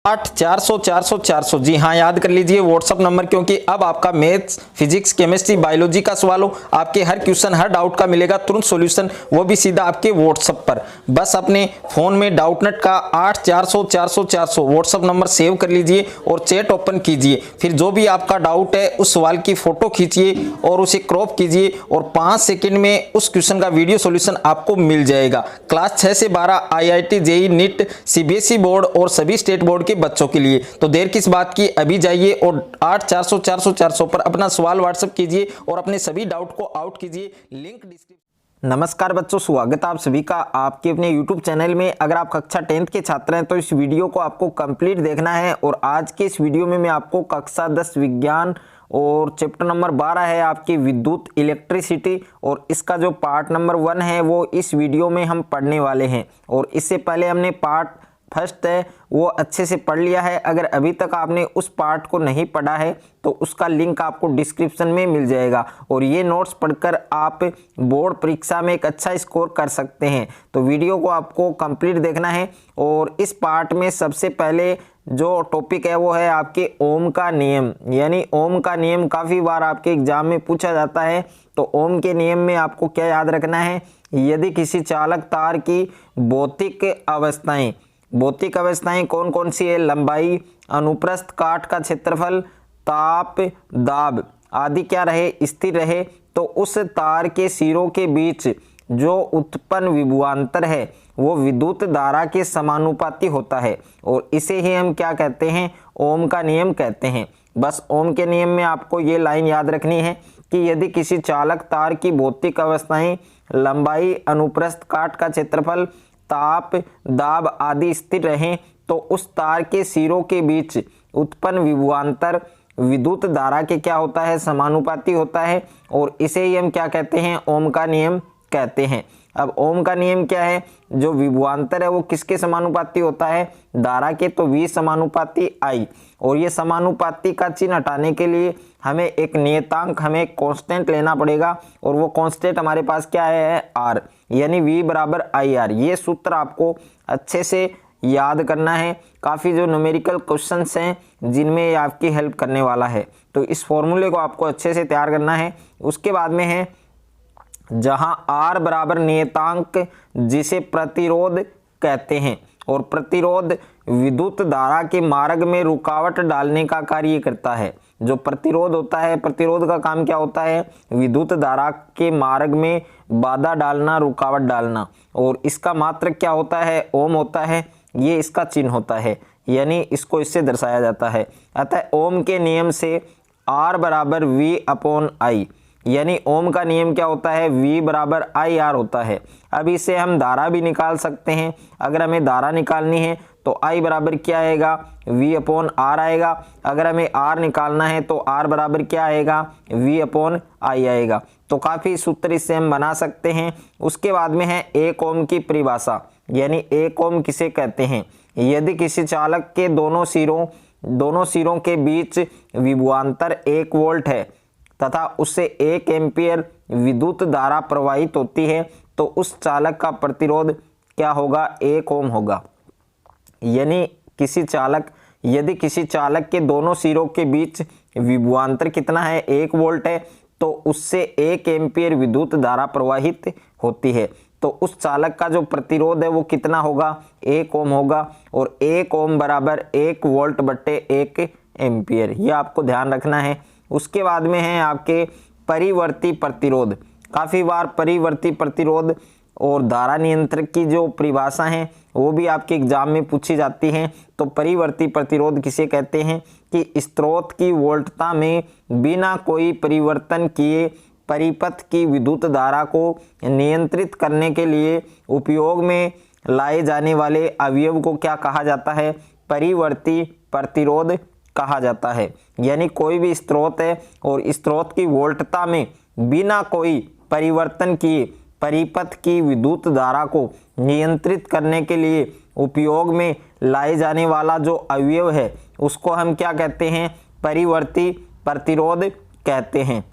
8 400 400 400। जी हाँ, याद कर लीजिए व्हाट्सअप नंबर, क्योंकि अब आपका मैथ्स, फिजिक्स, केमिस्ट्री, बायोलॉजी का सवाल हो, आपके हर क्वेश्चन, हर डाउट का मिलेगा तुरंत सॉल्यूशन, वो भी सीधा आपके व्हाट्सअप पर। बस अपने फोन में डाउटनेट का 8 400 400 400 व्हाट्सअप नंबर सेव कर लीजिए और चैट ओपन कीजिए। फिर जो भी आपका डाउट है उस सवाल की फोटो खींचिए और उसे क्रॉप कीजिए और 5 सेकंड में उस क्वेश्चन का वीडियो सॉल्यूशन आपको मिल जाएगा। क्लास 6 से 12 IIT, JEE, NEET, CBSE board और सभी स्टेट बोर्ड के बच्चों के लिए। तो देर किस बात की, अभी जाइए और 8 400 400 400 पर अपना सवाल व्हाट्सएप कीजिए और अपने सभी डाउट को आउट कीजिए। Link description. नमस्कार बच्चों, स्वागत है आप सभी का आपके अपने YouTube चैनल में। अगर आप कक्षा 10th के छात्र हैं तो इस वीडियो को आपको कंप्लीट देखना है। और आज के इस वीडियो में मैं आपको कक्षा 10 विज्ञान और चैप्टर नंबर 12 है आपकी विद्युत इलेक्ट्रिसिटी, और इसका जो पार्ट नंबर 1 है वो इस वीडियो में हम पढ़ने वाले हैं। और इससे पहले हमने पार्ट फर्स्ट है वो अच्छे से पढ़ लिया है। अगर अभी तक आपने उस पार्ट को नहीं पढ़ा है तो उसका लिंक आपको डिस्क्रिप्शन में मिल जाएगा। और ये नोट्स पढ़कर आप बोर्ड परीक्षा में एक अच्छा स्कोर कर सकते हैं। तो वीडियो को आपको कंप्लीट देखना है। और इस पार्ट में सबसे पहले जो टॉपिक है वो है आपके ओम का नियम। यानी ओम का नियम काफ़ी बार आपके एग्जाम में पूछा जाता है। तो ओम के नियम में आपको क्या याद रखना है, यदि किसी चालक तार की भौतिक अवस्थाएं कौन कौन सी है, लंबाई, अनुप्रस्थ, काट का क्षेत्रफल, ताप, दाब आदि क्या रहे, स्थिर रहे, तो उस तार के सिरों के बीच जो उत्पन्न विभवांतर है वो विद्युत धारा के समानुपाती होता है। और इसे ही हम क्या कहते हैं, ओम का नियम कहते हैं। बस ओम के नियम में आपको ये लाइन याद रखनी है कि यदि किसी चालक तार की भौतिक अवस्थाएं लंबाई, अनुप्रस्थ, काट का क्षेत्रफल, ताप, दाब आदि स्थिर रहें तो उस तार के सिरों के बीच उत्पन्न विभवांतर विद्युत धारा के क्या होता है, समानुपाती होता है। और इसे ही हम क्या कहते हैं, ओम का नियम कहते हैं। अब ओम का नियम क्या है, जो विभवांतर है वो किसके समानुपाती होता है, धारा के, तो V समानुपाती I। और ये समानुपाती का चिन्ह हटाने के लिए हमें एक नियतांक, हमें एक कांस्टेंट लेना पड़ेगा। और वो कांस्टेंट हमारे पास क्या है, R, यानी V बराबर IR। ये सूत्र आपको अच्छे से याद करना है। काफ़ी जो न्यूमेरिकल क्वेश्चंस हैं जिनमें ये आपकी हेल्प करने वाला है। तो इस फॉर्मूले को आपको अच्छे से तैयार करना है। उसके बाद में है जहां R बराबर नियतांक जिसे प्रतिरोध कहते हैं, और प्रतिरोध विद्युत धारा के मार्ग में रुकावट डालने का कार्य करता है। जो प्रतिरोध होता है, प्रतिरोध का काम क्या होता है, विद्युत धारा के मार्ग में बाधा डालना, रुकावट डालना। और इसका मात्रक क्या होता है, ओम होता है। ये इसका चिन्ह होता है, यानी इसको इससे दर्शाया जाता है। अतः ओम के नियम से R बराबर V अपॉन I, यानी ओम का नियम क्या होता है, V बराबर IR होता है। अब इसे हम धारा भी निकाल सकते हैं। अगर हमें धारा निकालनी है तो I बराबर क्या आएगा, V अपॉन R आएगा। अगर हमें R निकालना है तो R बराबर क्या आएगा, V अपॉन I आएगा। तो काफ़ी सूत्र इससे हम बना सकते हैं। उसके बाद में है 1 ओम की परिभाषा, यानी 1 ओम किसे कहते हैं, यदि किसी चालक के दोनों सिरों के बीच विभवांतर 1 वोल्ट है तथा उससे 1 एम्पियर विद्युत धारा प्रवाहित होती है तो उस चालक का प्रतिरोध क्या होगा, 1 ओम होगा। यानी यदि किसी चालक के दोनों सिरों के बीच विभवांतर कितना है, 1 वोल्ट है, तो उससे 1 एम्पियर विद्युत धारा प्रवाहित होती है तो उस चालक का जो प्रतिरोध है वो कितना होगा, 1 ओम होगा। और 1 ओम बराबर 1 वोल्ट बट्टे 1 एम्पियर, ये आपको ध्यान रखना है। उसके बाद में है आपके परिवर्ती प्रतिरोध। काफ़ी बार परिवर्ती प्रतिरोध और धारा नियंत्रक की जो परिभाषा है वो भी आपके एग्जाम में पूछी जाती हैं। तो परिवर्ती प्रतिरोध किसे कहते हैं कि स्रोत की वोल्टता में बिना कोई परिवर्तन किए परिपथ की विद्युत धारा को नियंत्रित करने के लिए उपयोग में लाए जाने वाले अवयव को क्या कहा जाता है, परिवर्ती प्रतिरोध कहा जाता है। यानी कोई भी स्रोत है और स्रोत की वोल्टता में बिना कोई परिवर्तन किए परिपथ की विद्युत धारा को नियंत्रित करने के लिए उपयोग में लाए जाने वाला जो अवयव है उसको हम क्या कहते हैं, परिवर्ती प्रतिरोध कहते हैं।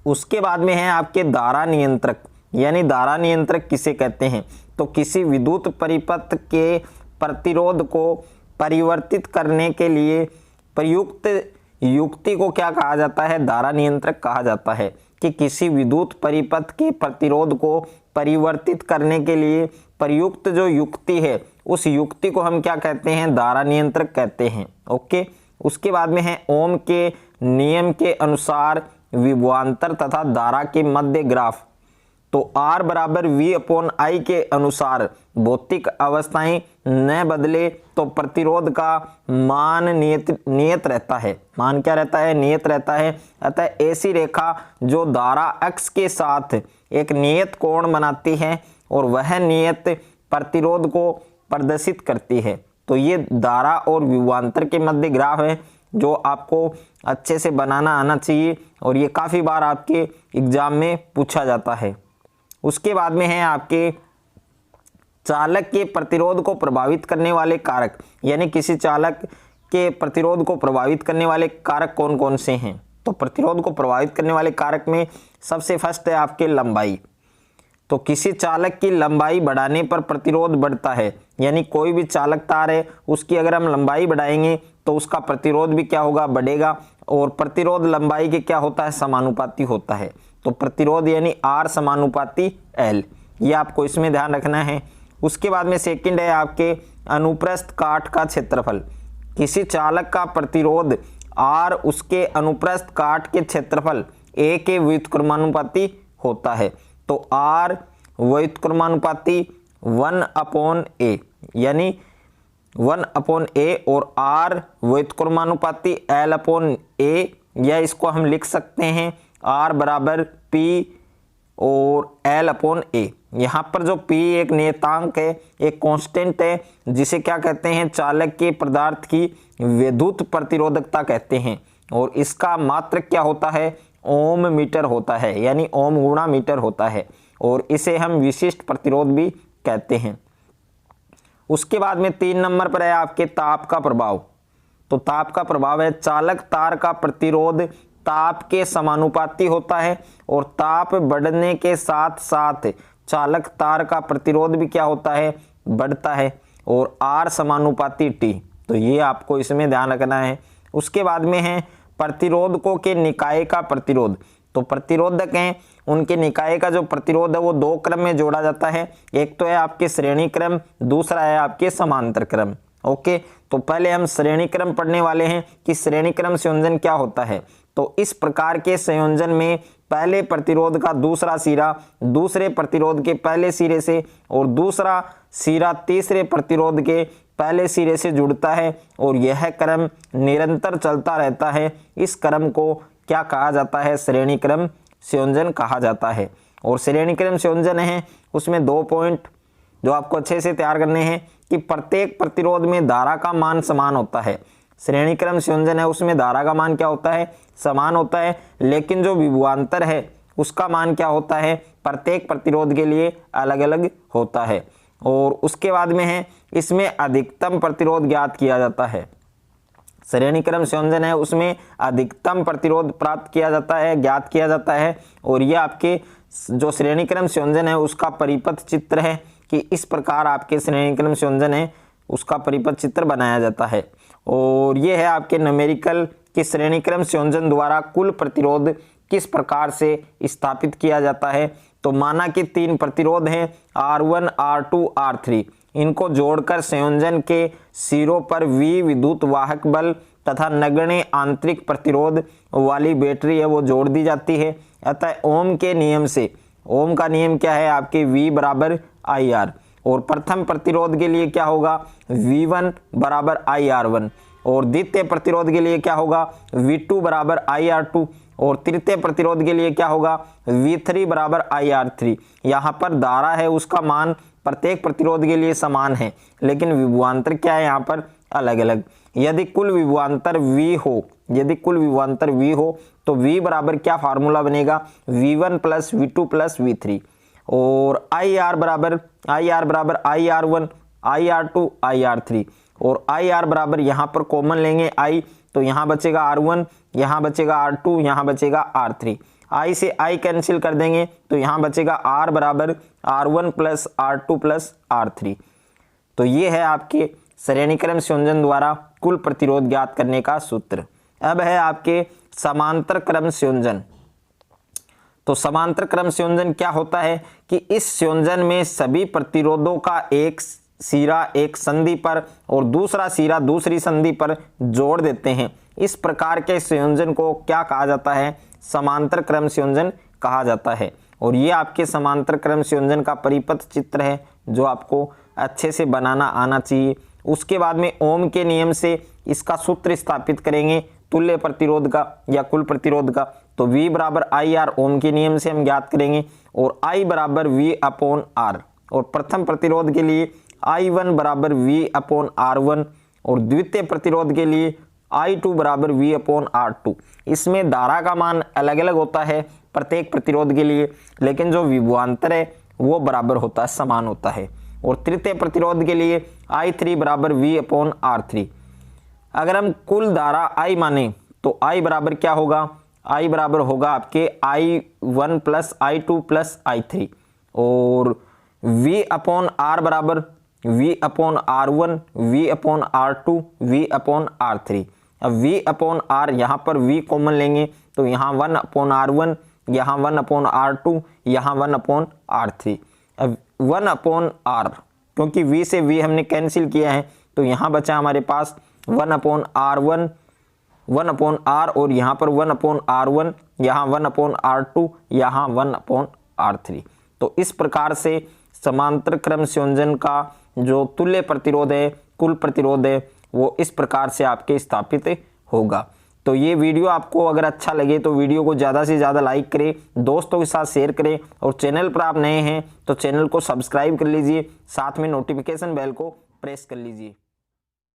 उसके बाद में है आपके धारा नियंत्रक, यानी धारा नियंत्रक किसे कहते हैं, तो किसी विद्युत परिपथ के प्रतिरोध को परिवर्तित करने के लिए प्रयुक्त युक्ति को क्या कहा जाता है? धारा नियंत्रक कहा जाता है। कि किसी विद्युत परिपथ के प्रतिरोध को परिवर्तित करने के लिए प्रयुक्त जो युक्ति है उस युक्ति को हम क्या कहते हैं? धारा नियंत्रक कहते हैं। ओके, उसके बाद में है ओम के नियम के अनुसार विभवांतर तथा धारा के मध्य ग्राफ। तो R बराबर V/I के अनुसार भौतिक अवस्थाएं न बदले तो प्रतिरोध का मान नियत रहता है। मान क्या रहता है? नियत रहता है। अतः ऐसी रेखा जो धारा अक्ष के साथ एक नियत कोण बनाती है और वह नियत प्रतिरोध को प्रदर्शित करती है। तो ये धारा और विभवांतर के मध्य ग्राफ है जो आपको अच्छे से बनाना आना चाहिए और ये काफ़ी बार आपके एग्जाम में पूछा जाता है। उसके बाद में है आपके चालक के प्रतिरोध को प्रभावित करने वाले कारक, यानी किसी चालक के प्रतिरोध को प्रभावित करने वाले कारक कौन कौन से हैं? तो प्रतिरोध को प्रभावित करने वाले कारक में सबसे फर्स्ट है आपके लंबाई। तो किसी चालक की लंबाई बढ़ाने पर प्रतिरोध बढ़ता है, यानी कोई भी चालक तार है उसकी अगर हम लंबाई बढ़ाएंगे तो उसका प्रतिरोध भी क्या होगा? बढ़ेगा। और प्रतिरोध लंबाई के क्या होता है? समानुपाती होता है। तो प्रतिरोध यानी R समानुपाती L, ये आपको इसमें ध्यान रखना है। उसके बाद में सेकंड है आपके अनुप्रस्थ काट का क्षेत्रफल। किसी चालक का प्रतिरोध R उसके अनुप्रस्थ काट के क्षेत्रफल A के व्युत्क्रमानुपाती होता है। तो R व्युत्क्रमानुपाती 1/A, यानी 1/A और R व्युत्क्रमानुपाती L/A, या इसको हम लिख सकते हैं R बराबर P और L/A। यहाँ पर जो P एक नियतांक है, एक कांस्टेंट है, जिसे क्या कहते हैं? चालक के पदार्थ की विद्युत प्रतिरोधकता कहते हैं। और इसका मात्रक क्या होता है? ओम मीटर होता है, यानी ओम गुणा मीटर होता है। और इसे हम विशिष्ट प्रतिरोध भी कहते हैं। उसके बाद में 3 नंबर पर है आपके ताप का प्रभाव। तो ताप का प्रभाव है चालक तार का प्रतिरोध ताप के समानुपाती होता है और ताप बढ़ने के साथ साथ चालक तार का प्रतिरोध भी क्या होता है? बढ़ता है। और R समानुपाती T, तो ये आपको इसमें ध्यान रखना है। उसके बाद में है प्रतिरोधकों के निकाय का प्रतिरोध। तो प्रतिरोधक हैं, उनके निकाय का जो प्रतिरोध है वो 2 क्रम में जोड़ा जाता है। एक तो है आपके श्रेणी क्रम, दूसरा है आपके समांतर क्रम। ओके, तो पहले हम श्रेणी क्रम पढ़ने वाले हैं कि श्रेणी क्रम संयोजन क्या होता है। तो इस प्रकार के संयोजन में पहले प्रतिरोध का दूसरा सिरा दूसरे प्रतिरोध के पहले सिरे से और दूसरा सिरा तीसरे प्रतिरोध के पहले सिरे से जुड़ता है और यह क्रम निरंतर चलता रहता है। इस क्रम को क्या कहा जाता है? श्रेणी क्रम संयोजन कहा जाता है। और श्रेणी क्रम संयोजन है उसमें 2 पॉइंट जो आपको अच्छे से तैयार करने हैं कि प्रत्येक प्रतिरोध में धारा का मान समान होता है। श्रेणी क्रम संयोजन है उसमें धारा का मान क्या होता है? समान होता है, लेकिन जो विभवांतर है उसका मान क्या होता है? प्रत्येक प्रतिरोध के लिए अलग अलग होता है। और उसके बाद में है इसमें अधिकतम प्रतिरोध ज्ञात किया जाता है। श्रेणी क्रम संयोजन है उसमें अधिकतम प्रतिरोध प्राप्त किया जाता है, ज्ञात किया जाता है। और ये आपके जो श्रेणी क्रम संयोजन है उसका परिपथ चित्र है कि इस प्रकार आपके श्रेणी क्रम संयोजन है उसका परिपथ चित्र बनाया जाता है। और ये है आपके न्यूमेरिकल कि श्रेणी क्रम संयोजन द्वारा कुल प्रतिरोध किस प्रकार से स्थापित किया जाता है। तो माना कि 3 प्रतिरोध हैं R1, R2, R3, इनको जोड़कर संयोजन के सिरों पर V विद्युत वाहक बल तथा नगण्य आंतरिक प्रतिरोध वाली बैटरी है वो जोड़ दी जाती है। अतः ओम के नियम से, ओम का नियम क्या है आपके? V बराबर IR। और प्रथम प्रतिरोध के लिए क्या होगा? V1 बराबर IR1। और द्वितीय प्रतिरोध के लिए क्या होगा? V2 बराबर IR2। और तृतीय प्रतिरोध के लिए क्या होगा? V3 बराबर IR3। यहाँ पर धारा है उसका मान प्रत्येक प्रतिरोध के लिए समान है, लेकिन विभवांतर क्या है यहाँ पर? अलग अलग। यदि कुल विभवांतर V हो, तो V बराबर क्या फार्मूला बनेगा? V1 plus V2 plus V3। और IR बराबर IR1, IR2, IR3। और IR बराबर यहाँ पर कॉमन लेंगे I, तो यहाँ बचेगा R1, यहाँ बचेगा R2, यहाँ बचेगा R3। I से I कैंसिल कर देंगे तो यहाँ बचेगा R बराबर R1 plus R2 plus R3। तो ये है आपके श्रेणी क्रम संयोजन द्वारा कुल प्रतिरोध ज्ञात करने का सूत्र। अब है आपके समांतर क्रम संयोजन। तो समांतर क्रम संयोजन क्या होता है कि इस संयोजन में सभी प्रतिरोधों का एक सिरा एक संधि पर और दूसरा सिरा दूसरी संधि पर जोड़ देते हैं। इस प्रकार के संयोजन को क्या कहा जाता है? समांतर क्रम संयोजन कहा जाता है। और ये आपके समांतर क्रम संयोजन का परिपथ चित्र है जो आपको अच्छे से बनाना आना चाहिए। उसके बाद में ओम के नियम से इसका सूत्र स्थापित करेंगे तुल्य प्रतिरोध का या कुल प्रतिरोध का। तो V बराबर आई आर ओम के नियम से हम ज्ञात करेंगे और I बराबर V अपॉन आर। और प्रथम प्रतिरोध के लिए I1 बराबर V अपॉन R1 और द्वितीय प्रतिरोध के लिए I2 बराबर V अपॉन R2। इसमें धारा का मान अलग अलग होता है प्रत्येक प्रतिरोध के लिए, लेकिन जो विभवांतर है वो बराबर होता है, समान होता है। और तृतीय प्रतिरोध के लिए I3 बराबर V अपॉन R3। अगर हम कुल धारा I माने तो I बराबर क्या होगा? I बराबर होगा आपके I1 plus I2 plus I3 और V अपॉन R बराबर V upon R1 V upon R2 V upon R3। अब V अपॉन R यहाँ पर V कॉमन लेंगे तो यहाँ 1 अपॉन R1, यहाँ 1 अपॉन R2, यहाँ 1 अपॉन R3। अब 1 अपॉन R क्योंकि V से V हमने कैंसिल किया है तो यहाँ बचा हमारे पास 1 अपॉन R1, 1 अपॉन R और यहाँ पर 1 अपॉन R1, यहाँ 1 अपॉन R2, यहाँ 1 अपॉन R3। तो इस प्रकार से समांतर क्रम संयोजन का जो तुल्य प्रतिरोध है, कुल प्रतिरोध है, वो इस प्रकार से आपके स्थापित होगा। तो ये वीडियो आपको अगर अच्छा लगे तो वीडियो को ज़्यादा से ज़्यादा लाइक करें, दोस्तों के साथ शेयर करें और चैनल पर आप नए हैं तो चैनल को सब्सक्राइब कर लीजिए, साथ में नोटिफिकेशन बेल को प्रेस कर लीजिए।